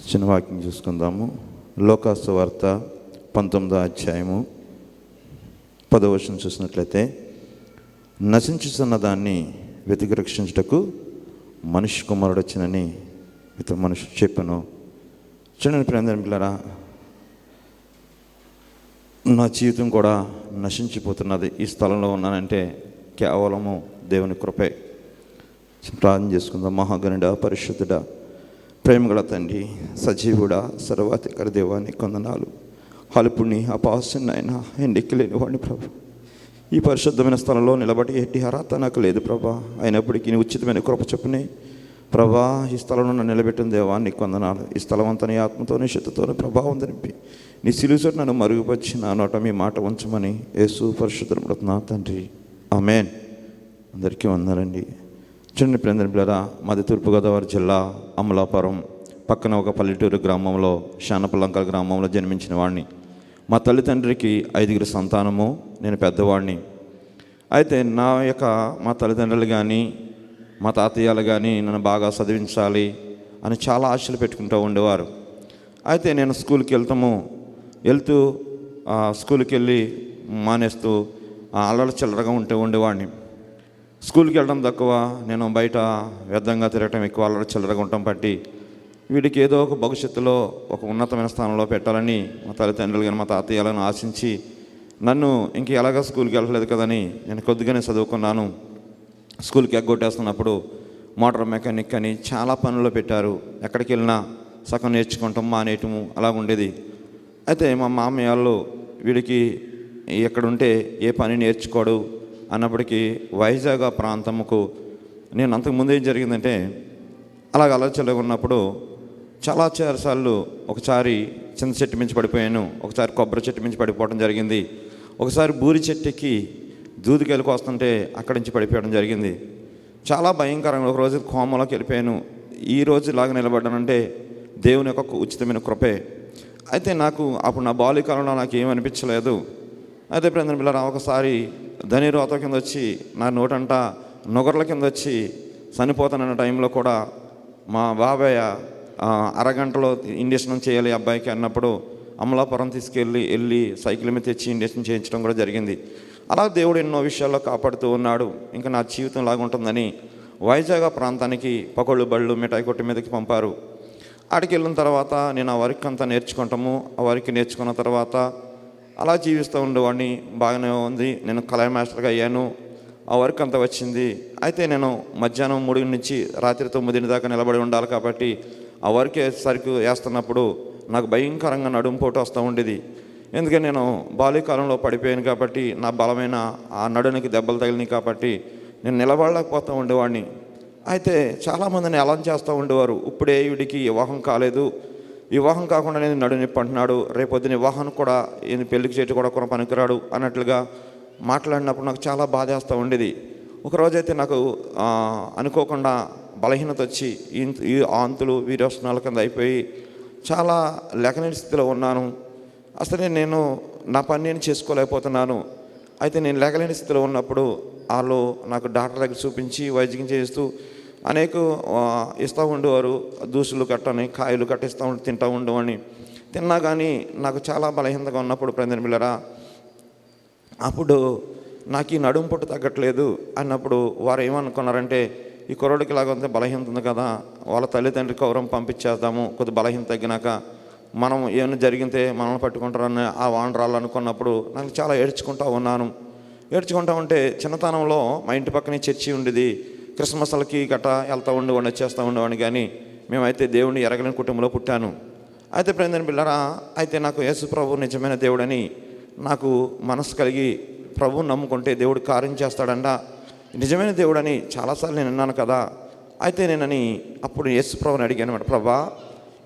చిన్న వాక్యం చూసుకుందాము. లోకాసు వార్త 19వ అధ్యాయము 10వ వచనం చూసినట్లయితే, నశించుతున్న దాన్ని వెతికి రక్షించుటకు మనిషి కుమారుడు వచ్చినని ఇతర మనుషులు చెప్పాను. చూడండి ప్రేమ పిల్లరా, నా జీవితం కూడా నశించిపోతున్నది. ఈ స్థలంలో ఉన్నానంటే కేవలము దేవుని కృపే. ప్రార్థన చేసుకుందాం. మహాగణుడా, పరిశుద్ధుడా, ప్రేమగల తండ్రి, సజీవుడా, సర్వాధికారి దేవాన్ని కొందనాలు. హలుపుని అపాసనైనా ఎన్నికలేని వాడిని ప్రభా, ఈ పరిశుద్ధమైన స్థలంలో నిలబడి ఎట్టి అర్హత నాకు లేదు ప్రభా. అయినప్పటికీ నీ ఉచితమైన కృప చెప్పుని ప్రభా, ఈ స్థలంలో నన్ను నిలబెట్టిన దేవాన్ని కొందనాలు. ఈ స్థలం అంతా నీ ఆత్మతో నీ శక్తితో ప్రభావం నింపి నీ సిలువ నన్ను మరుగుపరిచి నా నోట మీ మాట ఉంచమని యేసు పరిశుద్ధుడుతున్నా తండ్రి, ఆమేన్. అందరికీ వందనండి. చూడండి ప్రేమ పిల్లరా, మాది తూర్పుగోదావరి జిల్లా అమలాపురం పక్కన ఒక పల్లెటూరు గ్రామంలో, శానపల్లంకల గ్రామంలో జన్మించిన వాడిని. మా తల్లిదండ్రికి 5 సంతానము, నేను పెద్దవాడిని. అయితే మా తల్లిదండ్రులు కానీ మా తాతయ్యలు కానీ నన్ను బాగా చదివించాలి అని చాలా ఆశలు పెట్టుకుంటూ ఉండేవారు. అయితే నేను స్కూల్కి వెళ్తూ స్కూల్కి వెళ్ళి మానేస్తూ అల్లరి చిల్లరగా ఉండేవాడిని. స్కూల్కి వెళ్ళడం తక్కువ, నేను బయట వ్యర్థంగా తిరగటం ఎక్కువ, అల్లరి చిల్లరగా ఉండటం బట్టి వీడికి ఏదో ఒక భవిష్యత్తులో ఒక ఉన్నతమైన స్థానంలో పెట్టాలని మా తల్లిదండ్రులు కానీ మా తాతయ్యలను ఆశించి నన్ను ఇంక ఎలాగా స్కూల్కి వెళ్ళలేదు కదని నేను కొద్దిగానే చదువుకున్నాను. స్కూల్కి ఎగ్గొట్టేస్తున్నప్పుడు మోటార్ మెకానిక్ అని చాలా పనుల్లో పెట్టారు. ఎక్కడికి వెళ్ళినా సగం నేర్చుకుంటాం, మానేయటము అలా ఉండేది. అయితే మా మామయ్య వాళ్ళు వీడికి ఎక్కడుంటే ఏ పని నేర్చుకోడు అన్నప్పటికీ వైజాగ్ ప్రాంతముకు నేను అంతకుముందు ఏం జరిగిందంటే, అలాగ అలచలగా ఉన్నప్పుడు చాలాసార్లు ఒకసారి చింత చెట్టు మించి పడిపోయాను, ఒకసారి కొబ్బరి చెట్టు మించి పడిపోవడం జరిగింది, ఒకసారి బూరి చెట్టుకి దూదికెళ్ళి వస్తుంటే అక్కడి నుంచి పడిపోవడం జరిగింది. చాలా భయంకరంగా ఒకరోజు కోమలోకి వెళ్ళిపోయాను. ఈ రోజు ఇలాగ నిలబడ్డానంటే దేవుని యొక్క ఉచితమైన కృపే. అయితే నాకు అప్పుడు నా బాల్యకాలంలో నాకు ఏమనిపించలేదు. అయితే ప్రేమ పిల్లరా, ఒకసారి ధనిరోత కింద వచ్చి నా నోటంట నొగర్ల కింద వచ్చి చనిపోతానన్న టైంలో కూడా మా బాబాయ్ అరగంటలో ఇంజక్షన్ చేయాలి అబ్బాయికి అన్నప్పుడు అమలాపురం వెళ్ళి సైకిల్ మీద తెచ్చి ఇంజక్షన్ చేయించడం కూడా జరిగింది. అలా దేవుడు ఎన్నో విషయాల్లో కాపాడుతూ ఉన్నాడు. ఇంకా నా జీవితం లాగా ఉంటుందని వైజాగ్ ప్రాంతానికి పకోళ్ళు బళ్ళు మిఠాయి కొట్టు మీదకి పంపారు. ఆడికి వెళ్ళిన తర్వాత నేను ఆ వర్క్ అంతా నేర్చుకుంటాము. ఆ వర్క్ నేర్చుకున్న తర్వాత అలా జీవిస్తూ ఉండేవాడిని. బాగానే ఉంది. నేను కళాయి మాస్టర్గా అయ్యాను. ఆ వర్క్ అంతా వచ్చింది. అయితే నేను మధ్యాహ్నం 3 నుంచి రాత్రి 9 దాకా నిలబడి ఉండాలి కాబట్టి ఆ వర్క్ సరికి వేస్తున్నప్పుడు నాకు భయంకరంగా నడుంపోటు వస్తూ ఉండేది. ఎందుకంటే నేను బాల్యకాలంలో పడిపోయాను కాబట్టి నా బలమైన ఆ నడునికి దెబ్బలు తగిలినాయి కాబట్టి నేను నిలబడలేకపోతూ ఉండేవాడిని. అయితే చాలామందిని అలా చేస్తూ ఉండేవారు. ఇప్పుడే వీడికి వివాహం కాలేదు, వివాహం కాకుండా నేను నడునొప్పి అంటున్నాడు, రేపొద్దున వివాహాన్ని కూడా పెళ్లికి చేయటం కూడా పనికిరాడు అన్నట్లుగా మాట్లాడినప్పుడు నాకు చాలా బాధేస్తూ ఉండేది. ఒకరోజైతే నాకు అనుకోకుండా బలహీనత వచ్చి ఈ ఆంతులు వీరోష్ణాల కింద అయిపోయి చాలా లేఖలేని స్థితిలో ఉన్నాను. అసలు నేను నా పని నేను చేసుకోలేకపోతున్నాను. అయితే నేను లేఖలేని స్థితిలో ఉన్నప్పుడు వాళ్ళు నాకు డాక్టర్ దగ్గర చూపించి వైద్యం చేస్తూ అనేక ఇస్తూ ఉండేవారు. దూసులు కట్టని కాయలు కట్టిస్తూ తింటూ ఉండేవాడిని. తిన్నా కానీ నాకు చాలా బలహీనతగా ఉన్నప్పుడు ప్రేమ పిల్లరా, అప్పుడు నాకు ఈ నడుము పొట్టు తగ్గట్లేదు అన్నప్పుడు వారు ఏమనుకున్నారంటే, ఈ కుర్రోడికి ఇలాగంతా బలహీనత ఉంది కదా, వాళ్ళ తల్లిదండ్రులకి కౌరం పంపించేద్దాము, కొద్ది బలహీనత తగ్గినాక మనం ఏమైనా జరిగితే మనల్ని పట్టుకుంటారని ఆ వానరాళ్ళు అనుకున్నప్పుడు నాకు చాలా ఏడ్చుకుంటూ ఉన్నాను. ఏడ్చుకుంటూ ఉంటే చిన్నతనంలో మా ఇంటి పక్కనే చర్చి ఉండేది. క్రిస్మస్లకి గట్రా వెళ్తూ ఉండేవాడిని, వచ్చేస్తూ ఉండేవాడిని. కానీ మేమైతే దేవుడిని ఎరగలేని కుటుంబంలో పుట్టాను. అయితే ప్రేమ పిల్లరా, అయితే నాకు యేసు ప్రభు నిజమైన దేవుడని నాకు మనసు కలిగి ప్రభువుని నమ్ముకుంటే దేవుడు కార్యం చేస్తాడంట, నిజమైన దేవుడని చాలాసార్లు నేను విన్నాను కదా. అయితే నేనని అప్పుడు యేసు ప్రభుని అడిగాను అన్నమాట, ప్రభా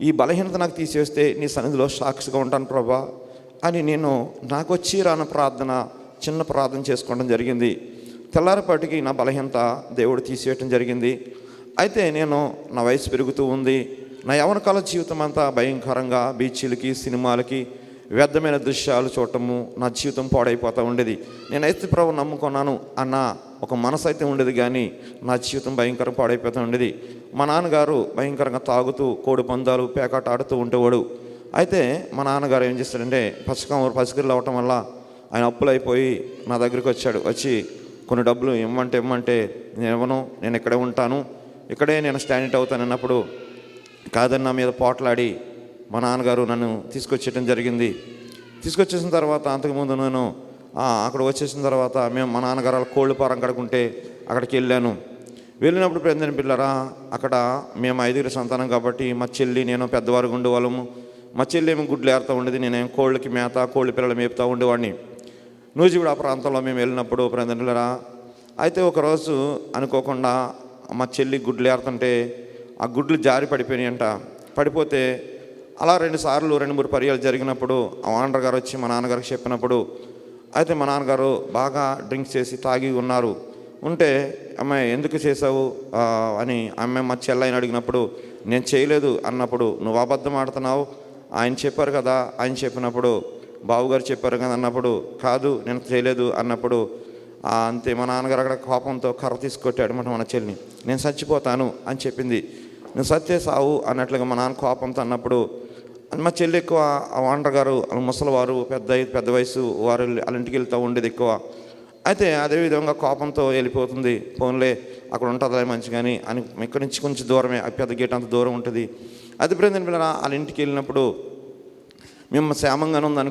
ఈ బలహీనత నాకు తీసేస్తే నీ సన్నిధిలో సాక్షిగా ఉంటాను ప్రభా అని నేను నాకు వచ్చి రాన చిన్న ప్రార్థన చేసుకోవడం జరిగింది. తెల్లారిపాటికి నా బలహీనత దేవుడు తీసేయటం జరిగింది. అయితే నేను నా వయసు పెరుగుతూ ఉంది. నా యవ్వనకాల జీవితం అంతా భయంకరంగా బీచీలకి సినిమాలకి వ్యర్థమైన దృశ్యాలు చూడటము, నా జీవితం పాడైపోతూ ఉండేది. నేను యేసు ప్రభువుని నమ్ముకున్నాను అన్న ఒక మనసు అయితే ఉండేది, కానీ నా జీవితం భయంకరంగా పాడైపోతూ ఉండేది. మా నాన్నగారు భయంకరంగా తాగుతూ కోడి పందాలు పేకాట ఆడుతూ ఉండేవాడు. అయితే మా నాన్నగారు ఏం చేస్తాడంటే పసిగిరిలో అవటం వల్ల ఆయన అప్పులైపోయి నా దగ్గరికి వచ్చి కొన్ని డబ్బులు ఇమ్మంటే నేను ఇవ్వను, నేను ఇక్కడే ఉంటాను, ఇక్కడే నేను స్టాండ్ అవుతాను అన్నప్పుడు కాదని నా మీద పోట్లాడి మా నాన్నగారు నన్ను తీసుకొచ్చేయడం జరిగింది. తీసుకొచ్చేసిన తర్వాత అంతకుముందు నేను అక్కడ వచ్చేసిన తర్వాత మా నాన్నగారు కోళ్ళు పారం కడుకుంటే అక్కడికి వెళ్ళినప్పుడు ప్రేమ పిల్లరా, అక్కడ మేము 5 సంతానం కాబట్టి మా చెల్లి నేను పెద్దవారు ఉండేవాళ్ళము. మా చెల్లి ఏమో గుడ్లు ఏరుతూ ఉండేది, నేనేం కోళ్ళకి మేత కోళ్ళ పిల్లలు మేపుతూ ఉండేవాడిని. నూజివీడు ఆ ప్రాంతంలో మేము వెళ్ళినప్పుడు ప్రేమ పిల్లరా, అయితే ఒకరోజు అనుకోకుండా మా చెల్లి గుడ్లు ఏరుతుంటే ఆ గుడ్లు జారి పడిపోయినాయంట. పడిపోతే అలా 2 సార్లు 2-3 పర్యాలు జరిగినప్పుడు ఆ ఓనర్ గారు వచ్చి మా నాన్నగారికి చెప్పినప్పుడు, అయితే మా నాన్నగారు బాగా డ్రింక్స్ చేసి తాగి ఉంటే అమ్మాయి ఎందుకు చేసావు అని అమ్మాయి మా చెల్లాయిని అడిగినప్పుడు నేను చేయలేదు అన్నప్పుడు, నువ్వు అబద్ధం ఆడుతున్నావు, ఆయన చెప్పారు కదా, ఆయన చెప్పినప్పుడు బావుగారు చెప్పారు కదా అన్నప్పుడు, కాదు నేను చేయలేదు అన్నప్పుడు అంతే మా నాన్నగారు అక్కడ కోపంతో కర్ర తీసుకొట్టాడు మన చెల్లిని. నేను చచ్చిపోతాను అని చెప్పింది. నువ్వు సత్తే సావు అన్నట్లుగా మా నాన్న కోపంతో అన్నప్పుడు మా చెల్లి ఎక్కువ ఆ ఓనర్ గారు ముసలివారు పెద్ద వయసు వారు వాళ్ళ ఇంటికి వెళ్తూ ఉండేది ఎక్కువ. అయితే అదేవిధంగా కోపంతో వెళ్ళిపోతుంది, ఫోన్లే అక్కడ ఉంటుందా మంచి కానీ అని ఇక్కడి నుంచి కొంచెం దూరమే, పెద్ద గేట్ అంత దూరం ఉంటుంది. అది ప్రేమ పిల్లల వాళ్ళ ఇంటికి వెళ్ళినప్పుడు మేము క్షేమంగానే ఉంది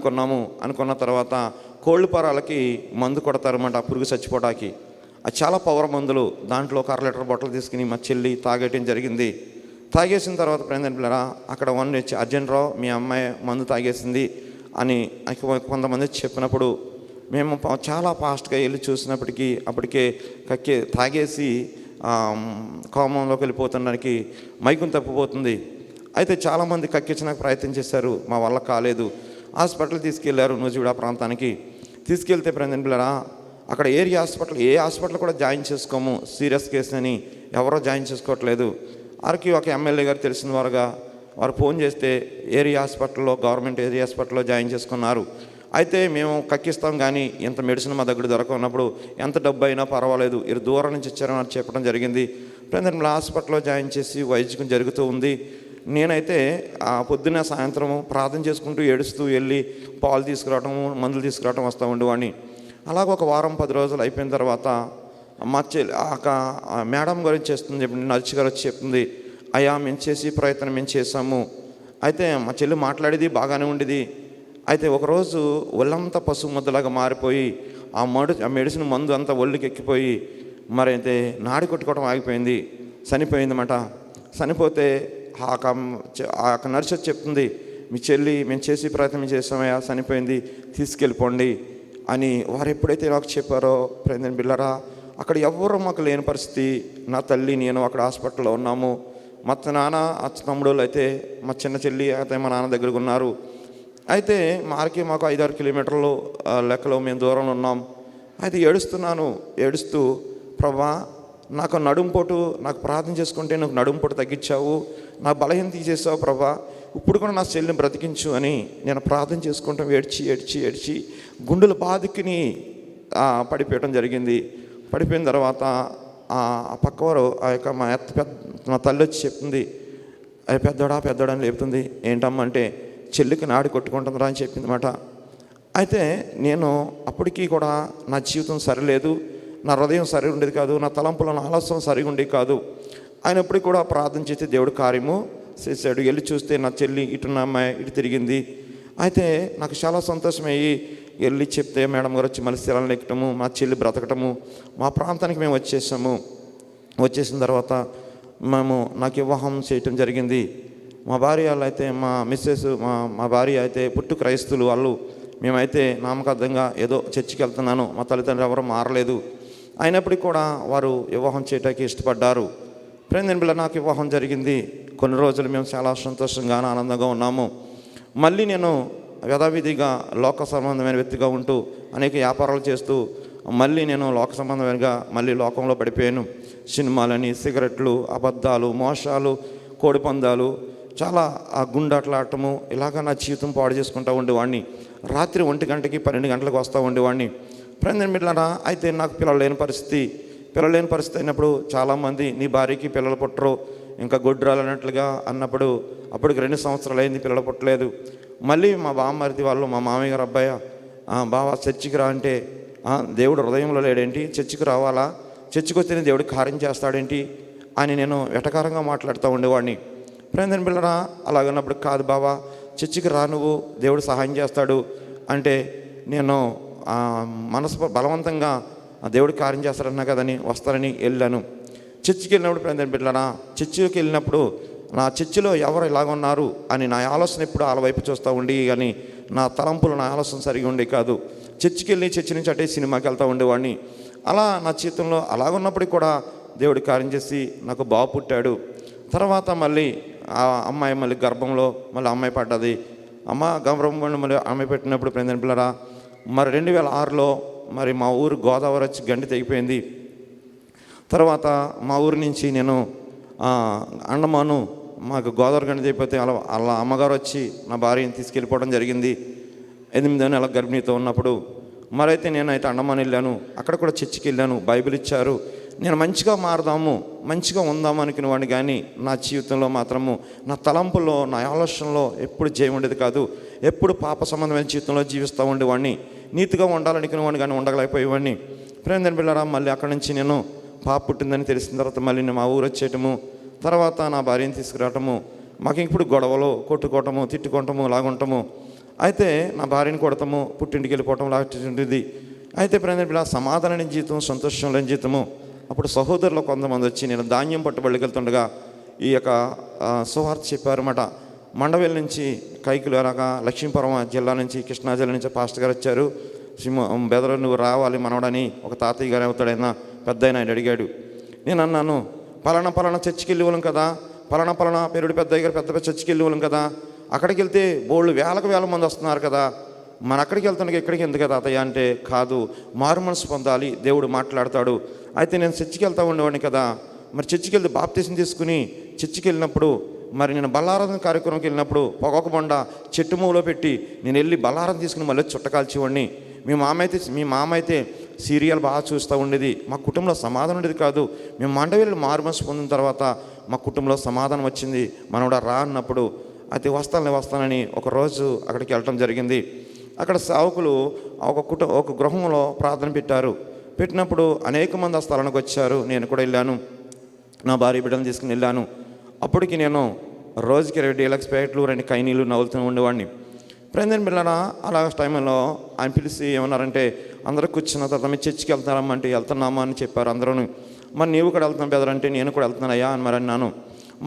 అనుకున్న తర్వాత కోళ్ళ పరాలకి మందు కొడతారన్నమాట పురుగు చచ్చిపోవడానికి. అది చాలా పవర్ మందులు. దాంట్లో ఒక 1/2 లీటర్ బాటిల్ తీసుకుని మా చెల్లి తాగేయటం జరిగింది. తాగేసిన తర్వాత ప్రేమ పిల్లరా, అక్కడ అర్జెంట్రావు మీ అమ్మాయి మందు తాగేసింది అని కొంతమంది చెప్పినప్పుడు మేము చాలా ఫాస్ట్గా వెళ్ళి చూసినప్పటికీ అప్పటికే తాగేసి కోమంలోకి వెళ్ళిపోతుండడానికి మైకుని తప్పిపోతుంది. అయితే చాలామంది కక్కించడానికి ప్రయత్నం చేశారు, మా వల్ల కాలేదు. హాస్పిటల్ తీసుకెళ్లారు నూజివీడు ప్రాంతానికి. తీసుకెళ్తే ప్రేమ పిల్లరా, అక్కడ ఏ హాస్పిటల్ కూడా జాయిన్ చేసుకోము, సీరియస్ కేసు అని ఎవరో జాయిన్ చేసుకోవట్లేదు. వారికి ఒక ఎమ్మెల్యే గారు తెలిసిన వారు ఫోన్ చేస్తే గవర్నమెంట్ ఏరియా హాస్పిటల్లో జాయిన్ చేసుకున్నారు. అయితే మేము కక్కిస్తాం కానీ ఎంత మెడిసిన్ మా దగ్గర దొరకనప్పుడు ఎంత డబ్బు అయినా పర్వాలేదు, ఇరు దూరం నుంచి ఇచ్చారని చెప్పడం జరిగింది. ప్రజలు హాస్పిటల్లో జాయిన్ చేసి వైద్యం జరుగుతూ ఉంది. నేనైతే పొద్దున్న సాయంత్రము ప్రార్థన చేసుకుంటూ ఏడుస్తూ వెళ్ళి పాలు తీసుకురావటము మందులు తీసుకురావటం వస్తూ ఉండేవాడిని. అలాగ ఒక వారం 10 రోజులు అయిపోయిన తర్వాత మా చెల్లి మేడం గురించి చేస్తుంది చెప్పి నర్సు గారు వచ్చి చెప్తుంది, అయ్యా మేము ప్రయత్నం మేము చేసాము. అయితే మా చెల్లి మాట్లాడేది బాగానే ఉండేది. అయితే ఒకరోజు ఒళ్ళంతా పసుపు ముద్దలాగా మారిపోయి ఆ మెడిసిన్ మందు అంతా ఒళ్ళుకి ఎక్కిపోయి మరి అయితే నాడి కొట్టుకోవడం ఆగిపోయింది, చనిపోయిందన్నమాట. చనిపోతే ఆ నర్సు చెప్తుంది, మీ చెల్లి మేము ప్రయత్నం చేసామయ్యా, చనిపోయింది, తీసుకెళ్ళిపోండి అని వారు ఎప్పుడైతే నాకు చెప్పారో ప్రేమ బిళ్ళరా, అక్కడ ఎవరు మాకు లేని పరిస్థితి. నా తల్లి నేను అక్కడ హాస్పిటల్లో ఉన్నాము. మా నాన్న తమ్ముడు అయితే మా చిన్న చెల్లి అయితే మా నాన్న దగ్గరకు ఉన్నారు. అయితే మాకు 5-6 కిలోమీటర్లు లెక్కలో మేము దూరంలో ఉన్నాం. అయితే ఏడుస్తూ ప్రభా నాకు నడుంపోటు, నాకు ప్రార్థన చేసుకుంటే నాకు నడుంపోటు తగ్గించావు, నా బలహీన తీసేసావు ప్రభా, ఇప్పుడు కూడా నా చెల్లిని బ్రతికించు అని నేను ప్రార్థన చేసుకుంటాం. ఏడ్చి గుండెల బాధకిని పడిపోయడం జరిగింది. పడిపోయిన తర్వాత ఆ పక్కవారు మా తల్లి వచ్చి చెప్తుంది, అది పెద్దోడా అని లేపుతుంది. ఏంటమ్మా అంటే చెల్లికి నాడి కొట్టుకుంటుందిరా అని చెప్పింది అన్నమాట. అయితే నేను అప్పటికీ కూడా నా జీవితం సరిలేదు, నా హృదయం సరిగా ఉండేది కాదు, నా తలంపులో నా ఆలస్యం సరిగా ఉండేది కాదు. అయినప్పటికీ కూడా ప్రార్థన చేస్తే దేవుడు కార్యము చేశాడు. వెళ్ళి చూస్తే నా చెల్లి ఇటున్న అమ్మాయి ఇటు తిరిగింది. అయితే నాకు చాలా సంతోషమయ్యి వెళ్ళి చెప్తే మేడం గారు వచ్చి మళ్ళీ స్థిరాలను ఎక్కటము, మా చెల్లి బ్రతకటము, మా ప్రాంతానికి మేము వచ్చేసాము. వచ్చేసిన తర్వాత నాకు వివాహం చేయటం జరిగింది. మా భార్య వాళ్ళు అయితే మా భార్య అయితే పుట్టు క్రైస్తువులు వాళ్ళు. మేమైతే నామకార్థంగా ఏదో చర్చికి వెళ్తున్నాను, మా తల్లిదండ్రులు ఎవరూ మారలేదు. అయినప్పటికీ కూడా వారు వివాహం చేయటానికి ఇష్టపడ్డారు. ప్రేమ నాకు వివాహం జరిగింది. కొన్ని రోజులు మేము చాలా సంతోషంగా ఆనందంగా ఉన్నాము. మళ్ళీ నేను యథావిధిగా లోక సంబంధమైన వ్యక్తిగా ఉంటూ అనేక వ్యాపారాలు చేస్తూ మళ్ళీ నేను లోక సంబంధమైనగా మళ్ళీ లోకంలో పడిపోయాను. సినిమాలని, సిగరెట్లు, అబద్ధాలు, మోసాలు, కోడిపందాలు, చాలా గుండాట్లాడటము, ఇలాగ నా జీవితం పాడు చేసుకుంటూ ఉండేవాడిని. రాత్రి 1 గంటకి 12 గంటలకు వస్తూ ఉండేవాడిని. ఫ్రెండ్ మిట్లారా, అయితే నాకు పిల్లలు లేని పరిస్థితి అయినప్పుడు చాలామంది నీ భార్యకి పిల్లలు పుట్టరు, ఇంకా గొడ్రాలు అన్నట్లుగా అన్నప్పుడు అప్పటికి 2 సంవత్సరాలు అయింది, పిల్లలు పుట్టలేదు. మళ్ళీ మా బామ్మరిది వాళ్ళు, మా మామయ్య గారు అబ్బాయి, బావా చర్చికి రా అంటే, దేవుడు హృదయంలో లేడేంటి, చర్చికి రావాలా, చర్చికి వస్తేనే దేవుడు కార్యం చేస్తాడేంటి అని నేను వెటకారంగా మాట్లాడుతూ ఉండేవాడిని. ఫ్రెండ్ పిల్లరా, అలాగన్నప్పుడు కాదు బావా, చర్చికి రా, నువ్వు దేవుడు సహాయం చేస్తాడు అంటే నేను బలవంతంగా దేవుడు కార్యం చేస్తాడన్నా కదని వస్తానని వెళ్ళాను. చర్చికి వెళ్ళినప్పుడు ఫ్రెండ్ పిల్లరా, చర్చికి వెళ్ళినప్పుడు నా చర్చిలో ఎవరు ఇలాగున్నారు అని నా ఆలోచన ఎప్పుడు వాళ్ళ వైపు చూస్తూ ఉండి, కానీ నా తలంపులు, నా ఆలోచన సరిగా ఉండే కాదు. చర్చికి వెళ్ళి చర్చి నుంచి అటే సినిమాకి వెళ్తూ ఉండేవాడిని. అలా నా జీవితంలో అలాగున్నప్పటికీ కూడా దేవుడు కార్యం చేసి నాకు బాబు పుట్టాడు. తర్వాత మళ్ళీ ఆ అమ్మాయి మళ్ళీ గర్భంలో మళ్ళీ అమ్మాయి పడ్డది. గర్భంలో మళ్ళీ అమ్మాయి పెట్టినప్పుడు ఫ్రెండ్ పిల్లరా, మరి 2006లో మరి మా ఊరు గోదావరి వచ్చి గండి తెగిపోయింది. తర్వాత మా ఊరి నుంచి నేను అండమాను, మాకు గోదావరి గండి తెగిపోతే అలా అమ్మగారు వచ్చి నా భార్యని తీసుకెళ్ళిపోవడం జరిగింది 8 నెలల గర్భిణీతో ఉన్నప్పుడు. మరైతే నేనైతే అండమాన్ వెళ్ళాను, అక్కడ కూడా చర్చికి వెళ్ళాను, బైబిల్ ఇచ్చారు. నేను మంచిగా మారదాము, మంచిగా ఉందాము అనుకునేవాడిని, కానీ నా జీవితంలో మాత్రము, నా తలంపుల్లో, నా ఆలోచనలో ఎప్పుడు జయం ఉండేది కాదు. ఎప్పుడు పాప సంబంధమైన జీవితంలో జీవిస్తూ ఉండేవాడిని. నీతిగా ఉండాలనుకునేవాడిని కానీ ఉండగలేకపోయేవాడిని. ఫ్రెండ్ పిల్లరా, మళ్ళీ అక్కడి నుంచి నేను పాప పుట్టిందని తెలిసిన తర్వాత మళ్ళీ నేను మా ఊరు వచ్చేయటము, తర్వాత నా భార్యని తీసుకురావటము, మాకు ఇప్పుడు గొడవలు, కొట్టుకోవటము, తిట్టుకోవటము, లాగుంటాము. అయితే నా భార్యని కొడతాము, పుట్టింటికి వెళ్ళిపోవటం లాంటిది. అయితే ఫ్రెండ్ పిల్లల, సమాధానం లేని జీవితం, సంతోషం లేని జీవితము. అప్పుడు సహోదరులు కొంతమంది వచ్చి, నేను ధాన్యం పట్టుబడికి వెళ్తుండగా ఈ యొక్క సువార్త చెప్పారన్నమాట. మండవేలు నుంచి, కైకులు అనగా లక్ష్మీపురం జిల్లా నుంచి, కృష్ణా జిల్లా నుంచి పాస్టర్ గారు వచ్చారు. బెదరు నువ్వు రావాలి మనవడని, ఒక తాతయ్య గారు అవుతాడైనా పెద్ద ఆయన అడిగాడు. నేను అన్నాను, పలానా చర్చికి వెళ్ళి వాళ్ళం కదా, పలానా పేరుడు పెద్దయ్య గారు పెద్ద చర్చికి వెళ్ళి వాళ్ళం కదా, అక్కడికి వెళ్తే బోళ్ళు వేల మంది వస్తున్నారు కదా, మన అక్కడికి వెళ్తానికి ఎక్కడికి ఎందుకు కదా తాతయ్య అంటే, కాదు, మారు మనసు పొందాలి, దేవుడు మాట్లాడతాడు. అయితే నేను చర్చికి వెళ్తూ ఉండేవాడిని కదా, మరి చర్చికి వెళ్తే బాప్తీసం తీసుకుని చర్చికి వెళ్ళినప్పుడు, మరి నేను బల్లారాధన కార్యక్రమంకి వెళ్ళినప్పుడు పొగొక బొండ చెట్టు మూలో పెట్టి నేను వెళ్ళి బల్లారాధన తీసుకుని మళ్ళీ చుట్టకాల్చేవాడిని. మీ మామ అయితే సీరియల్ బాగా చూస్తూ ఉండేది. మా కుటుంబంలో సమాధానం ఉండేది కాదు. మేము మండవేలు మారు మనసు పొందిన తర్వాత మా కుటుంబంలో సమాధానం వచ్చింది. మనోడా రా అన్నప్పుడు, అయితే వస్తానని ఒకరోజు అక్కడికి వెళ్ళటం జరిగింది. అక్కడ సేవకులు ఒక గృహంలో ప్రార్థన పెట్టినప్పుడు అనేక మంది ఆ స్థలానికి వచ్చారు. నేను కూడా వెళ్ళాను, నా భార్య బిడ్డను తీసుకుని వెళ్ళాను. అప్పటికి నేను రోజుకి 20 డీలక్స్ ప్యాకెట్లు, 2 కైనీలు నవ్వుతూ ఉండేవాడిని. ఫ్రెండ్ పిల్లరా, అలా టైంలో ఆయన పిలిచి ఏమన్నారంటే, అందరూ కూర్చున్న తర్వాత మీరు చర్చికి వెళ్తున్నారమ్మంటే వెళ్తున్నామా అని చెప్పారు అందరూ. మరి నీవు కూడా వెళ్తున్నాను బెదరంటే, నేను కూడా వెళ్తున్నానయ్యా అని మరి అన్నాను.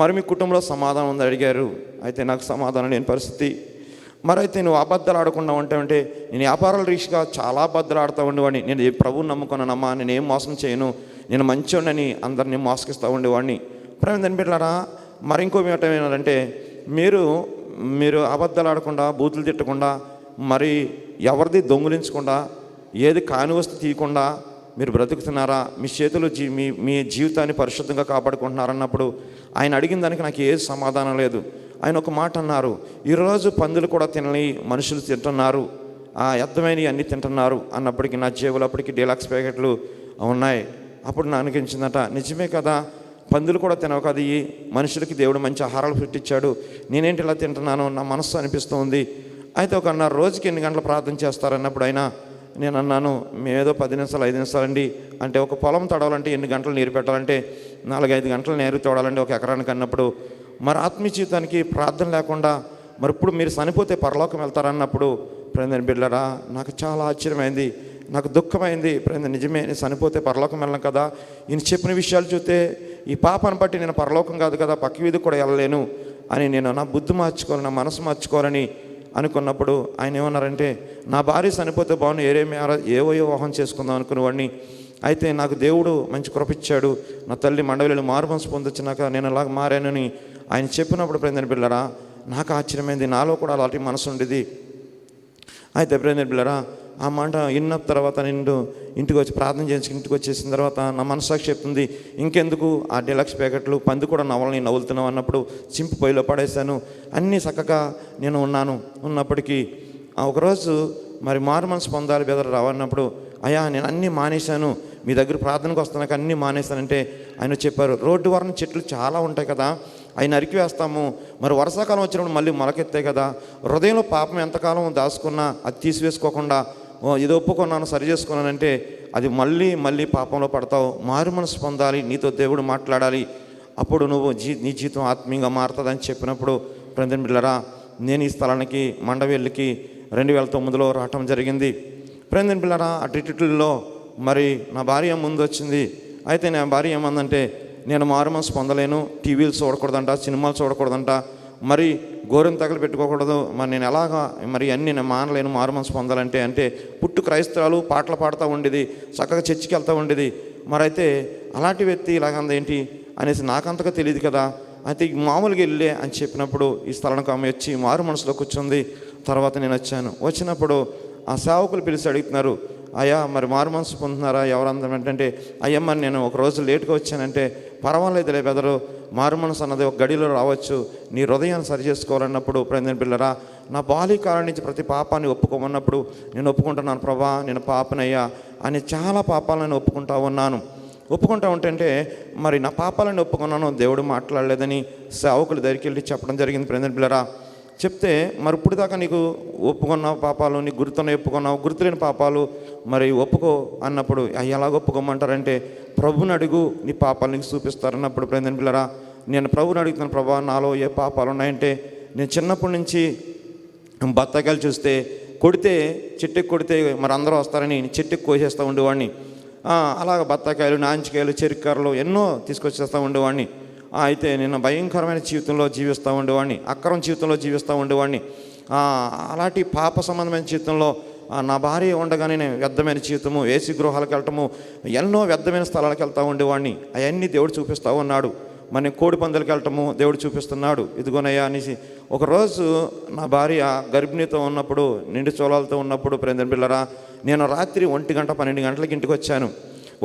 మరి మీ కుటుంబంలో సమాధానం ఉంది అడిగారు. అయితే నాకు సమాధానం లేని పరిస్థితి. మరైతే నువ్వు అబద్ధాలు ఆడకుండా ఉంటావంటే, నేను వ్యాపారాల రీతిగా చాలా అబద్ధాలు ఆడుతూ ఉండేవాడిని. నేను ప్రభువుని నమ్ముకున్నానమ్మా, నేను ఏం మోసం చేయను, నేను మంచివాడిని అందరినీ మోసగిస్తూ ఉండేవాడిని. ఫ్రెండ్ పిల్లరా, మరి ఇంకో ఏమంటే, మీరు అబద్ధాలు ఆడకుండా, బూతులు తిట్టకుండా, మరి ఎవరిది దొంగిలించకుండా, ఏది కాని వస్తు తీయకుండా మీరు బ్రతుకుతున్నారా, మీ చేతులు మీ జీవితాన్ని పరిశుద్ధంగా కాపాడుకుంటున్నారన్నప్పుడు ఆయన అడిగిన దానికి నాకు ఏ సమాధానం లేదు. ఆయన ఒక మాట అన్నారు, ఈరోజు పందులు కూడా తినని మనుషులు తింటున్నారు, ఎద్దమైనవి అన్నీ తింటున్నారు అన్నప్పటికీ నా జేబులు అప్పటికి డీలక్స్ ప్యాకెట్లు ఉన్నాయి. అప్పుడు నాకు అనిపించిందట, నిజమే కదా, పందులు కూడా తినవు కదా, ఈ మనుషులకి దేవుడు మంచి ఆహారాలు పెట్టించాడు, నేనేంటి ఇలా తింటున్నాను నా మనస్సు అనిపిస్తుంది. అయితే ఒక అన్నారు, రోజుకి ఎన్ని గంటలు ప్రార్థన చేస్తారన్నప్పుడు అయినా నేను అన్నాను, మేమేదో 10 నిమిషాలు 5 నిమిషాలండి అంటే, ఒక పొలం తడవాలంటే ఎన్ని గంటలు నీరు పెట్టాలంటే 4-5 గంటలు నీరు తోడాలంటే ఒక ఎకరానికి అన్నప్పుడు, మరి ఆత్మీయ జీవితానికి ప్రార్థన లేకుండా మరి ఇప్పుడు మీరు చనిపోతే పరలోకం వెళ్తారన్నప్పుడు ఫ్రెండ్ బిడ్డలారా, నాకు చాలా ఆశ్చర్యమైంది, నాకు దుఃఖమైంది. ఫ్రెండ్ నిజమే, నేను చనిపోతే పరలోకం వెళ్ళను కదా, ఈయన చెప్పిన విషయాలు చూస్తే ఈ పాపను బట్టి నేను పరలోకం కాదు కదా, పక్క వీధి కూడా వెళ్ళలేను అని నేను నా బుద్ధి మార్చుకోవాలని, నా మనసు మార్చుకోవాలని అనుకున్నప్పుడు ఆయన ఏమన్నారంటే, నా భార్య చనిపోతే బాగుండు, ఏవో వివాహం చేసుకుందాం అనుకునేవాడిని. అయితే నాకు దేవుడు మంచి కృపిచ్చాడు, నా తల్లి మండలిలో మారు మనసు పొందొచ్చినాక నేను అలాగ మారానని ఆయన చెప్పినప్పుడు ఫ్రెండ్ బిడ్డలారా, నాకు ఆశ్చర్యమైంది, నాలో కూడా అలాంటి మనసు ఉండేది. అయితే ఫ్రెండ్ బిడ్డలారా, ఆ మాట విన్న తర్వాత నేను ఇంటికి వచ్చి ప్రార్థన చేసి ఇంటికి వచ్చేసిన తర్వాత నా మనసాక్షి చెప్తుంది, ఇంకెందుకు ఆ డీలక్స్ ప్యాకెట్లు, పంది కూడా నేను నవ్వులుతున్నావు అన్నప్పుడు చింపు పొయ్యిలో పడేశాను. అన్నీ చక్కగా నేను ఉన్నప్పటికీ ఒకరోజు మరి మారు మనసు పొందాలి బెదరు రావన్నప్పుడు అయ్యా నేను అన్నీ మానేశాను, మీ దగ్గర ప్రార్థనకు వస్తున్నాక అన్నీ మానేశానంటే ఆయన చెప్పారు, రోడ్డు వరన చెట్లు చాలా ఉంటాయి కదా, అవి నరికివేస్తాము, మరి వర్షాకాలం వచ్చినప్పుడు మళ్ళీ మొలకెత్తాయి కదా, హృదయంలో పాపం ఎంతకాలం దాచుకున్నా అది తీసివేసుకోకుండా ఇది ఒప్పుకున్నాను సరి చేసుకున్నానంటే అది మళ్ళీ మళ్ళీ పాపంలో పడతావు. మారు మనసు పొందాలి, నీతో దేవుడు మాట్లాడాలి, అప్పుడు నువ్వు నీ జీవితం ఆత్మీయంగా మారుతుందని చెప్పినప్పుడు ప్రేమ బిడ్డలారా, నేను ఈ స్థలానికి మండవేళ్ళకి 2009లో రావటం జరిగింది. ప్రేమ బిడ్డలారా, అటులో మరి నా భార్య ముందు వచ్చింది. అయితే నా భార్య ఏమందంటే, నేను మారు మనసు పొందలేను, టీవీలు చూడకూడదంట, సినిమాలు చూడకూడదంట, మరి గోరెం తగలు పెట్టుకోకూడదు, మరి నేను ఎలాగా మరి అన్నీ నేను మానలేను మారు మనసు పొందాలంటే. అంటే పుట్టు క్రైస్తవులు పాటలు పాడుతూ ఉండేది, చక్కగా చర్చికి వెళ్తూ ఉండేది. మరి అయితే అలాంటి వ్యక్తి ఇలాగందేంటి అనేసి నాకంతగా తెలియదు కదా. అయితే మామూలుగా వెళ్ళే అని చెప్పినప్పుడు ఈ స్థలానికి ఆమె వచ్చి మారు మనసులో కూర్చుంది. తర్వాత నేను వచ్చాను. వచ్చినప్పుడు ఆ సేవకులు పిలిచి అడుగుతున్నారు, అయ్యా మరి మారు మనసు పొందుతున్నారా ఎవరందరం ఏంటంటే, అయ్యా మరి నేను ఒక రోజు లేట్గా వచ్చానంటే, పర్వాలేదులే బెదరు, మారు మనసు అన్నది ఒక గడిలో రావచ్చు, నీ హృదయాన్ని సరి చేసుకోవాలన్నప్పుడు ప్రేమ పిల్లరా, నా బాల్యకాలం నుంచి ప్రతి పాపాన్ని ఒప్పుకోమన్నప్పుడు నేను ఒప్పుకుంటున్నాను ప్రభా, నేను పాపనయ్యా అని చాలా పాపాలను ఒప్పుకుంటా ఉన్నాను. ఒప్పుకుంటా ఉంటే మరి నా పాపాలను ఒప్పుకున్నాను, దేవుడు మాట్లాడలేదని సేవకుల దగ్గరికి వెళ్ళి చెప్పడం జరిగింది. ప్రేమ పిల్లరా, చెప్తే మరి ఇప్పుడు దాకా నీకు ఒప్పుకున్న పాపాలు, నీకు గుర్తున్న ఒప్పుకున్నావు, గుర్తులేని పాపాలు మరి ఒప్పుకో అన్నప్పుడు ఎలాగ ఒప్పుకోమంటారంటే, ప్రభుని అడుగు నీ పాపాలు నీకు చూపిస్తారన్నప్పుడు ప్రేమ పిల్లరా, నేను ప్రభుని అడుగుతున్నాను, ప్రభా నాలో ఏ పాపాలు ఉన్నాయంటే, నేను చిన్నప్పటి నుంచి బత్తాకాయలు చూస్తే కొడితే చెట్టుకి కొడితే మరి అందరూ వస్తారని చెట్టుకి కోసేస్తూ ఉండేవాడిని. అలాగ బత్తాకాయలు, నాంచికాయలు, చెరుకర్రలు ఎన్నో తీసుకొచ్చేస్తూ ఉండేవాడిని. అయితే నేను భయంకరమైన జీవితంలో జీవిస్తూ ఉండేవాడిని, అక్రమ జీవితంలో జీవిస్తూ ఉండేవాడిని. అలాంటి పాప సంబంధమైన జీవితంలో నా భార్య ఉండగానే నేను వ్యర్థమైన జీవితము, ఏసీ గృహాలకు వెళ్ళటము, ఎన్నో వ్యర్థమైన స్థలాలకు వెళ్తూ ఉండేవాడిని. అవన్నీ దేవుడు చూపిస్తూ ఉన్నాడు. మరి కోడి పందాలకు వెళ్ళటము దేవుడు చూపిస్తున్నాడు. ఇదిగోనయ్యా అనేసి ఒకరోజు నా భార్య గర్భిణితో ఉన్నప్పుడు, నిండు చోళాలతో ఉన్నప్పుడు ప్రేమ పిల్లరా, నేను రాత్రి 1 గంట 12 గంటలకి ఇంటికి వచ్చాను.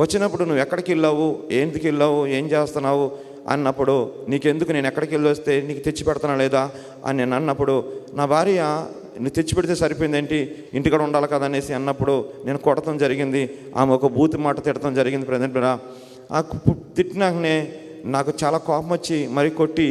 వచ్చినప్పుడు నువ్వు ఎక్కడికి వెళ్ళావు, ఎందుకు వెళ్ళావు, ఏం చేస్తున్నావు అన్నప్పుడు, నీకెందుకు, నేను ఎక్కడికి వెళ్ళి వస్తే నీకు తెచ్చి పెడతానా లేదా అని నేను అన్నప్పుడు, నా భార్య నువ్వు తెచ్చి పెడితే సరిపోయిందేంటి, ఇంటికాడ ఉండాలి కదా అనేసి అన్నప్పుడు నేను కొడతాం జరిగింది. ఆమె ఒక బూతు మాట తిడతాం జరిగింది. ప్రజెంట్ ఆ తిట్టినాకనే నాకు చాలా కోపం వచ్చి మరి కొట్టి,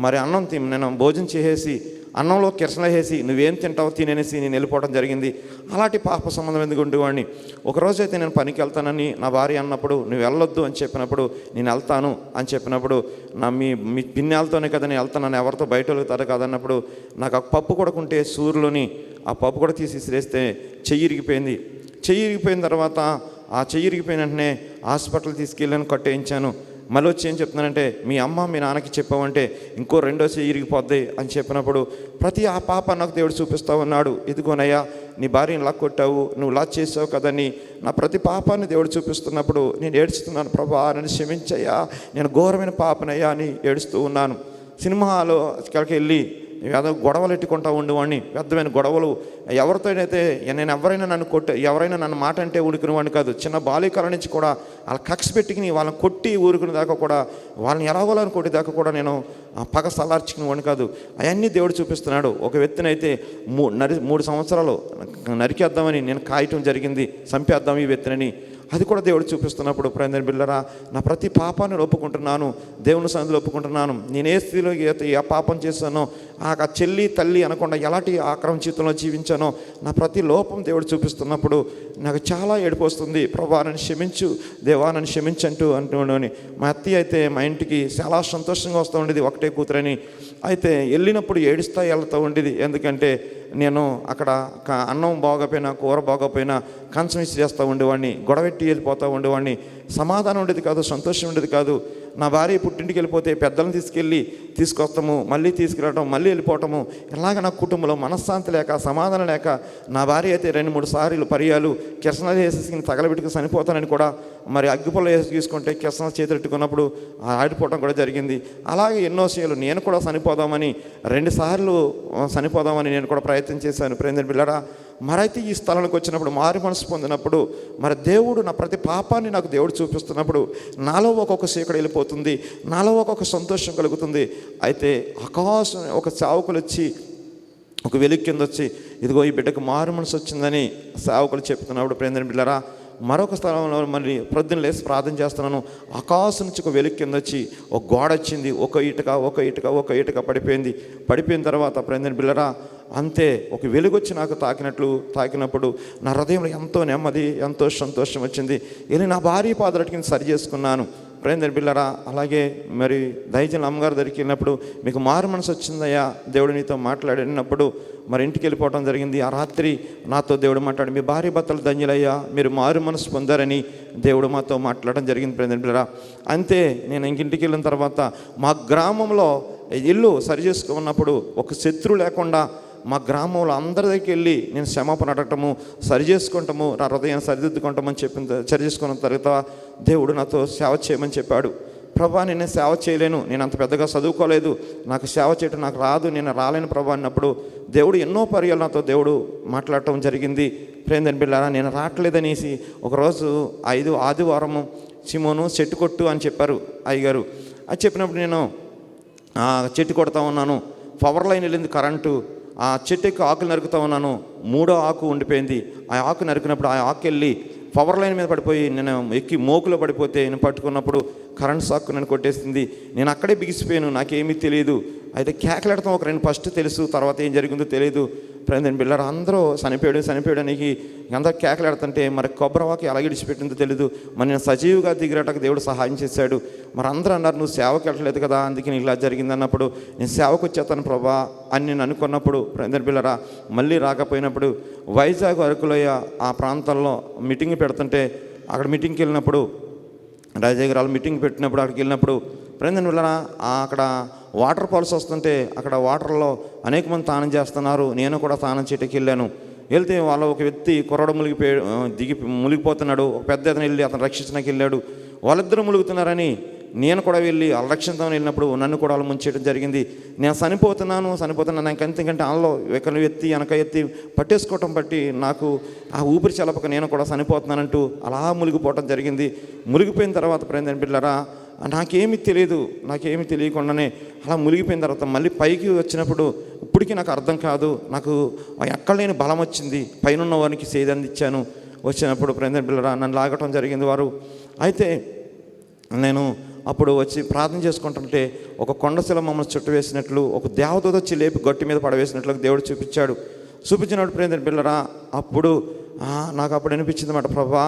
మరి అన్నం నేను భోజనం చేసేసి అన్నంలో కిరసన వేసి నువ్వేం తింటావు తినేసి నేను వెళ్ళిపోవడం జరిగింది. అలాంటి పాప సంబంధం ఎందుకు ఉండేవాడిని. ఒకరోజు అయితే నేను పనికి వెళ్తానని నా భార్య అన్నప్పుడు, నువ్వు వెళ్ళొద్దు అని చెప్పినప్పుడు, నేను వెళ్తాను అని చెప్పినప్పుడు, మీ పిన్నెలతోనే కదా నేను వెళ్తానని, ఎవరితో బయట వెళ్తారు కాదన్నప్పుడు, నాకు ఆ పప్పు కొడుకుంటే సూర్యులోని ఆ పప్పు కూడా తీసి విసిరేస్తే చెయ్యి ఇరిగిపోయింది. చెయ్యి ఇరిగిపోయిన తర్వాత ఆ చెయ్యి ఇరిగిపోయిన వెంటనే హాస్పిటల్ తీసుకెళ్ళాను, కట్టేయించాను. మళ్ళీ వచ్చి ఏం చెప్తున్నానంటే, మీ అమ్మ మీ నాన్నకి చెప్పావంటే ఇంకో 2వ చెయ్యి ఇరిగిపోద్ది అని చెప్పినప్పుడు, ప్రతి ఆ పాప నాకు దేవుడు చూపిస్తూ ఉన్నాడు. ఇదిగోనయ్యా నీ భార్యని ఇలా కొట్టావు, నువ్వు ఇలా చేసావు కదని నా ప్రతి పాపాన్ని దేవుడు చూపిస్తున్నప్పుడు నేను ఏడుస్తున్నాను. ప్రభా నన్ను క్షమించయ్యా, నేను ఘోరమైన పాపనయ్యా అని ఏడుస్తూ ఉన్నాను. సినిమాలో అక్కడికి వెళ్ళి ఏదో గొడవలు ఎట్టుకుంటూ ఉండేవాడిని, వ్యర్థమైన గొడవలు. ఎవరితోనైతే నేను ఎవరైనా నన్ను మాట అంటే ఊరుకునేవాడిని కాదు. చిన్న బాల్యకాలం నుంచి కూడా వాళ్ళ కక్ష పెట్టుకుని వాళ్ళని కొట్టి ఊరుకునే దాకా కూడా, వాళ్ళని ఎలాగోలని కొట్టేదాకా కూడా నేను పగ సలార్చుకునేవాడిని కాదు. అవన్నీ దేవుడు చూపిస్తున్నాడు. ఒక వ్యక్తినైతే 3 సంవత్సరాలు నరికేద్దామని నేను కాయటం జరిగింది, చంపేద్దాం ఈ వ్యక్తిని. అది కూడా దేవుడు చూపిస్తున్నప్పుడు ప్రేమ బిడ్డలారా, నా ప్రతి పాపాన్ని ఒప్పుకుంటున్నాను, దేవుని సన్నిధిలో ఒప్పుకుంటున్నాను. నేను ఏ స్థితిలో ఏ పాపం చేశానో, ఆ చెల్లి తల్లి అనకుండా ఎలాంటి ఆక్రమ జీవితంలో జీవించానో, నా ప్రతి లోపం దేవుడు చూపిస్తున్నప్పుడు నాకు చాలా ఏడుపు వస్తుంది. ప్రభా నన్ను క్షమించు, దేవా నన్ను క్షమించంటూ అంటున్నాను. మా అత్తయ్య అయితే మా ఇంటికి చాలా సంతోషంగా వస్తూ ఉండేది, ఒకటే కూతురని. అయితే వెళ్ళినప్పుడు ఏడుస్తూ వెళ్తూ ఉండేది. ఎందుకంటే నేను అక్కడ అన్నం బాగోపోయినా, కూర బాగోపోయినా కంచం ఇచ్చి చేస్తూ ఉండేవాడిని, గొడవెట్టి వెళ్ళిపోతూ ఉండేవాడిని. సమాధానం ఉండేది కాదు, సంతోషం ఉండేది కాదు. నా భార్య పుట్టింటికి వెళ్ళిపోతే పెద్దలను తీసుకొస్తాము, మళ్ళీ తీసుకురావటం, మళ్ళీ వెళ్ళిపోవటము. ఇలాగ నా కుటుంబంలో మనశ్శాంతి లేక, సమాధానం లేక, నా భార్య అయితే 2-3 సార్లు పర్యాలు కిరసనాలు వేసేసి తగలబెట్టుకు చనిపోతానని కూడా, మరి అగ్గిపుల్ల వేసి తీసుకుంటే కిరసనాలు చేతులెట్టుకున్నప్పుడు ఆడిపోవటం కూడా జరిగింది. అలాగే ఎన్నోసార్లు నేను కూడా చనిపోదామని 2 సార్లు చనిపోదామని నేను కూడా ప్రయత్నం చేశాను. ప్రేమ బిడ్డలారా, మరైతే ఈ స్థలానికి వచ్చినప్పుడు, మారు మనసు పొందినప్పుడు, మరి దేవుడు నా ప్రతి పాపాన్ని నాకు దేవుడు చూపిస్తున్నప్పుడు నాలో ఒక్కొక్క చీకటి వెళ్ళిపోతుంది, నాలో ఒక్కొక్క సంతోషం కలుగుతుంది. అయితే ఆకాశం ఒక సేవకులు వచ్చి, ఒక వెలుగు కింద వచ్చి, ఇదిగో ఈ బిడ్డకు మారు మనసు వచ్చిందని సేవకులు చెప్తున్నప్పుడు ప్రేమ బిడ్డలారా, మరొక స్థలంలో మళ్ళీ ప్రొద్దున లేసి ప్రార్థన చేస్తున్నాను. ఆకాశం నుంచి ఒక వెలుగు కింద వచ్చి ఒక గోడ వచ్చింది. ఒక ఇటుక పడిపోయిన తర్వాత ప్రేమ బిళ్ళరా అంతే ఒక వెలుగు వచ్చి నాకు తాకినప్పుడు నా హృదయంలో ఎంతో నెమ్మది, ఎంతో సంతోషం వచ్చింది. వెళ్ళి నా భార్య పాదరటికి సరి చేసుకున్నాను. ప్రేమ బిళ్ళరా అలాగే మరి దైవజనుల అమ్మగారి దగ్గరికి వెళ్ళినప్పుడు మీకు మారు మనసు వచ్చిందయ్యా, దేవుడు నీతో మాట్లాడినప్పుడు మరి ఇంటికి వెళ్ళిపోవడం జరిగింది. ఆ రాత్రి నాతో దేవుడు మాట్లాడి మీ భార్య భర్తలు ధన్యులయ్యా, మీరు మారు మనసు పొందారని దేవుడు మాతో మాట్లాడడం జరిగింది. ప్రేమ బిళ్ళరా అంతే. నేను ఇంటికి వెళ్ళిన తర్వాత మా గ్రామంలో ఇల్లు సరి చేసుకున్నప్పుడు ఒక శత్రువు లేకుండా మా గ్రామంలో అందరి దగ్గరికి వెళ్ళి నేను క్షమాపణ అడగటము, సరి చేసుకుంటాము, నా హృదయాన్ని సరిదిద్దుకుంటామని సరి చేసుకున్న తర్వాత దేవుడు నాతో సేవ చేయమని చెప్పాడు. ప్రభా నేను సేవ చేయలేను, నేను అంత పెద్దగా చదువుకోలేదు, నాకు సేవ చేయటం నాకు రాదు, నేను రాలేను ప్రభా అన్నప్పుడు దేవుడు ఎన్నో పర్యాలు నాతో దేవుడు మాట్లాడటం జరిగింది. ప్రేమ బిళ్ళారా నేను రావట్లేదనేసి ఒకరోజు 5 ఆదివారము సిమోను చెట్టు కొట్టు అని చెప్పారు అయ్యగారు. అది చెప్పినప్పుడు నేను చెట్టు కొడతా ఉన్నాను. పవర్ లైన్ వెళ్ళింది కరెంటు. ఆ చెట్టుకి ఆకులు నరుకుతా ఉన్నాను. 3వ ఆకు ఉండిపోయింది. ఆ ఆకు నరికినప్పుడు ఆ ఆకు వెళ్ళి పవర్ లైన్ మీద పడిపోయి నేను ఎక్కి మోకులో పడిపోతే నేను పట్టుకున్నప్పుడు కరెంట్ షాక్ నన్ను కొట్టేసింది. నేను అక్కడే బిగిసిపోయాను, నాకేమీ తెలియదు. అయితే కేకలాడతాం ఒక 2 ఫస్ట్ తెలుసు, తర్వాత ఏం జరిగిందో తెలియదు. ప్రేమ బిళ్ళారు అందరూ చనిపోయాడానికి అందరూ కేకలాడుతుంటే మరి కొబ్బరివాకి ఎలా విడిచిపెట్టిందో తెలియదు. మరి నేను సజీవుగా దిగిరటకు దేవుడు సహాయం చేశాడు. మరి అందరూ అన్నారు నువ్వు సేవకి వెళ్ళలేదు కదా, అందుకే నీకు ఇలా జరిగింది అన్నప్పుడు నేను సేవకు వచ్చేస్తాను ప్రభా అని నేను అనుకున్నప్పుడు ప్రేమ బిళ్ళారా మళ్ళీ రాకపోయినప్పుడు వైజాగ్ అరకులోయ ఆ ప్రాంతాల్లో మీటింగ్ పెడుతుంటే అక్కడ మీటింగ్కి వెళ్ళినప్పుడు రాజాగారు మీటింగ్ పెట్టినప్పుడు అక్కడికి వెళ్ళినప్పుడు ప్రేమ బిళ్ళారా అక్కడ వాటర్ ఫాల్స్ వస్తుంటే అక్కడ వాటర్లో అనేక మంది స్నానం చేస్తున్నారు. నేను కూడా స్నానం చేయడానికి వెళ్ళాను. వెళ్తే వాళ్ళ ఒక వ్యక్తి కుర్రాడు మునిగిపోతున్నాడు. ఒక పెద్ద అతను వెళ్ళి అతను రక్షించడానికి వెళ్ళాడు. వాళ్ళిద్దరూ ములుగుతున్నారని నేను కూడా వెళ్ళి వాళ్ళ రక్షించడానికి వెళ్ళినప్పుడు నన్ను కూడా వాళ్ళు ముంచేయడం జరిగింది. నేను చనిపోతున్నాను నాకు ఎందుకంటే వాళ్ళలో వెనక ఎత్తి పట్టేసుకోవటం బట్టి నాకు ఆ ఊపిరి చలపక నేను కూడా చనిపోతున్నానంటూ అలా మునిగిపోవటం జరిగింది. మునిగిపోయిన తర్వాత ప్రేమ బిళ్ళారా నాకేమీ తెలియకుండానే అలా మునిగిపోయిన తర్వాత మళ్ళీ పైకి వచ్చినప్పుడు ఇప్పటికీ నాకు అర్థం కాదు, నాకు ఎక్కడ లేని బలం వచ్చింది. పైన వారికి సేద అందించాను. వచ్చినప్పుడు ప్రేమ బిళ్ళారా నన్ను లాగటం జరిగింది వారు. అయితే నేను అప్పుడు వచ్చి ప్రార్థన చేసుకుంటుంటే ఒక కొండశిల మమ్మల్ని చుట్టు వేసినట్లు ఒక దేవదూత వచ్చి లేపి గట్టి మీద పడవేసినట్లు దేవుడు చూపించినప్పుడు ప్రేమ బిళ్ళారా అప్పుడు నాకు అప్పుడు అనిపించింది అన్నమాట, ప్రభా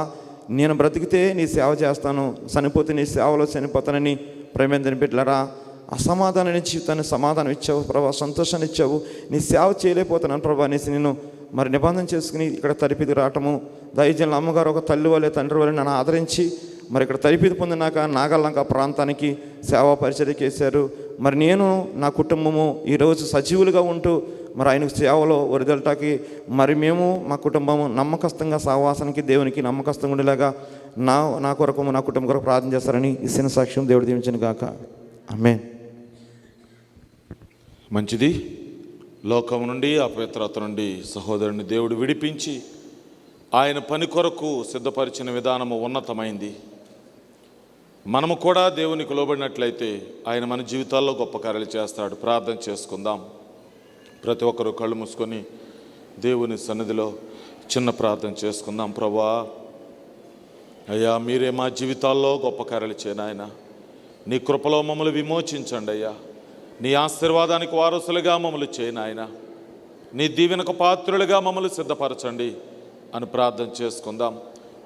నేను బ్రతికితే నీ సేవ చేస్తాను, చనిపోతే నీ సేవలో చనిపోతానని. ప్రేమ బిళ్ళారా అసమాధానాన్ని జీవితాన్ని సమాధానం ఇచ్చావు ప్రభా, సంతోషాన్ని ఇచ్చావు. నీ సేవ చేయలేకపోతున్నాను ప్రభా అనేసి నేను మరి నిబంధన చేసుకుని ఇక్కడ తరిపిది రావటము. దైవజనుల అమ్మగారు ఒక తల్లి వల్లే తండ్రి వల్లే నన్ను ఆదరించి మరి ఇక్కడ తరిపిది పొందినాక నాగల్లంక ప్రాంతానికి సేవా పరిచర్యకి వేశారు. మరి నేను నా కుటుంబము ఈరోజు సజీవులుగా ఉంటూ మరి ఆయనకు సేవలో వరిదలటానికి మరి మేము మా కుటుంబము నమ్మకస్తుగా సహవాసానికి దేవునికి నమ్మకస్తుగా ఉండేలాగా నా కొరకు నా కుటుంబం కొరకు ప్రార్థన చేస్తారని ఇచ్చిన సాక్ష్యం దేవుడు దీవించను గాక. ఆమేన్. మంచిది. లోకం నుండి అపవిత్రత నుండి సహోదరుని దేవుడు విడిపించి ఆయన పని కొరకు సిద్ధపరిచిన విధానము ఉన్నతమైంది. మనము కూడా దేవునికి లోబడినట్లయితే ఆయన మన జీవితాల్లో గొప్ప కార్యాలు చేస్తాడు. ప్రార్థన చేసుకుందాం. ప్రతి ఒక్కరూ కళ్ళు మూసుకొని దేవుని సన్నిధిలో చిన్న ప్రార్థన చేసుకుందాం. ప్రభువా అయ్యా మీరే మా జీవితాల్లో గొప్ప కార్యాలు చేయను ఆయన. నీ కృపలో మమ్మల్ని విమోచించండి అయ్యా. నీ ఆశీర్వాదానికి వారసులుగా మమ్మల్ని చేయను ఆయన. నీ దీవెనకు పాత్రులుగా మమ్మల్ని సిద్ధపరచండి అని ప్రార్థన చేసుకుందాం.